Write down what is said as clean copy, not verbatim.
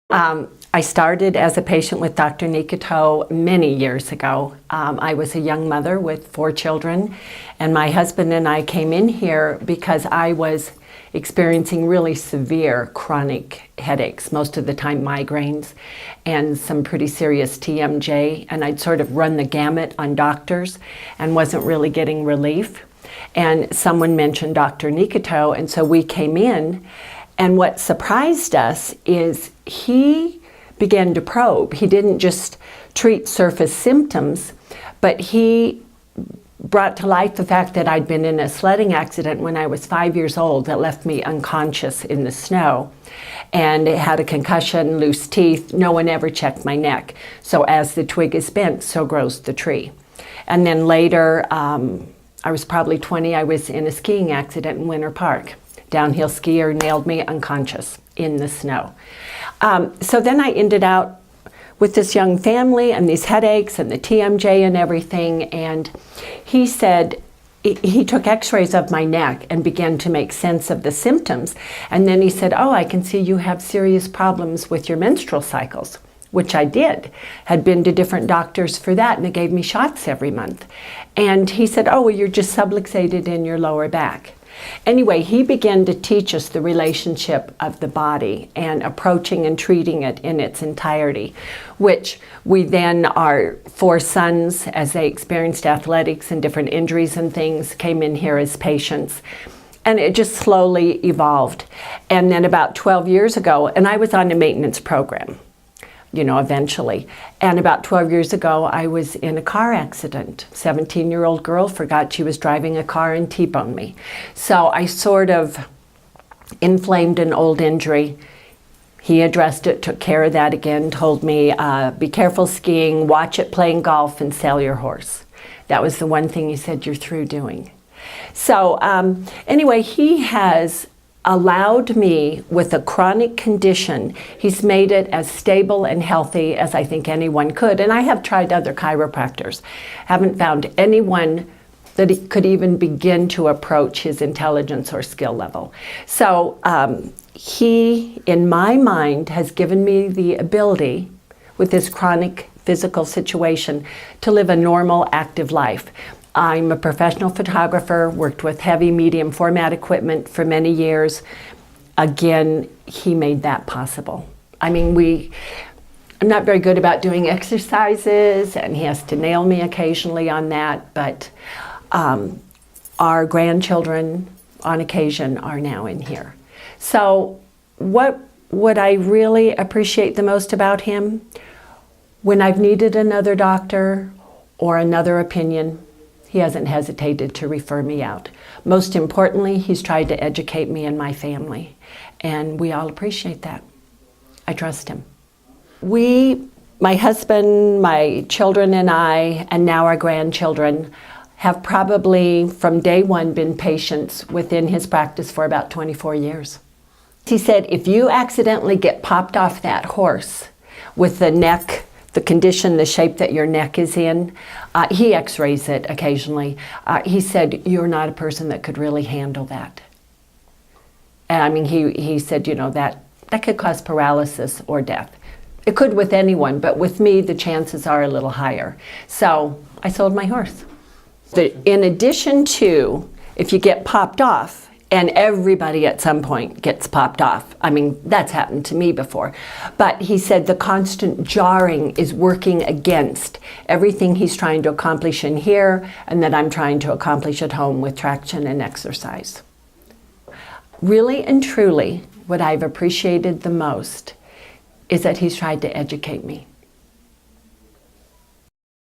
I started as a patient with Dr. Nikitow many years ago. I was a young mother with 4 children, and my husband and I came in here because I was experiencing really severe chronic headaches, most of the time migraines, and some pretty serious TMJ, and I'd sort of run the gamut on doctors and wasn't really getting relief. And someone mentioned Dr. Nikitow, and so we came in, and what surprised us is he began to probe. He didn't just treat surface symptoms, but he brought to light the fact that I'd been in a sledding accident when I was 5 years old that left me unconscious in the snow, and it had a concussion, loose teeth. No one ever checked my neck. So as the twig is bent, so grows the tree. And then later, I was probably 20, I was in a skiing accident in Winter Park. Downhill skier nailed me unconscious in the snow. So then I ended out with this young family and these headaches and the TMJ and everything, and he said, he took x-rays of my neck and began to make sense of the symptoms, and then he said, oh, I can see you have serious problems with your menstrual cycles, which I did. Had been to different doctors for that, and they gave me shots every month. And he said, oh, well, you're just subluxated in your lower back. Anyway, he began to teach us the relationship of the body and approaching and treating it in its entirety, which we then, our 4 sons, as they experienced athletics and different injuries and things, came in here as patients. And it just slowly evolved. And then about 12 years ago, and I was on a maintenance program, you know, eventually. And about 12 years ago, I was in a car accident. 17-year-old girl forgot she was driving a car and T-boned me. So I sort of inflamed an old injury. He addressed it, took care of that again, told me, be careful skiing, watch it playing golf, and sell your horse. That was the one thing he said you're through doing. So anyway, he has allowed me with a chronic condition. He's made it as stable and healthy as I think anyone could. And I have tried other chiropractors. Haven't found anyone that he could even begin to approach his intelligence or skill level. So he, in my mind, has given me the ability with this chronic physical situation to live a normal, active life. I'm a professional photographer, worked with heavy, medium format equipment for many years. Again, he made that possible. I mean, I'm not very good about doing exercises, and he has to nail me occasionally on that, but our grandchildren, on occasion, are now in here. So what I really appreciate the most about him, when I've needed another doctor or another opinion, he hasn't hesitated to refer me out. Most importantly, he's tried to educate me and my family, and we all appreciate that. I trust him. My husband, my children and I, and now our grandchildren, have probably from day one been patients within his practice for about 24 years. He said, if you accidentally get popped off that horse with the neck, the condition, the shape that your neck is in, he x-rays it occasionally. He said, you're not a person that could really handle that. And I mean, he said, you know, that could cause paralysis or death. It could with anyone, but with me, the chances are a little higher. So I sold my horse. In addition to, if you get popped off, and everybody at some point gets popped off. I mean, that's happened to me before. But he said the constant jarring is working against everything he's trying to accomplish in here and that I'm trying to accomplish at home with traction and exercise. Really and truly, what I've appreciated the most is that he's tried to educate me.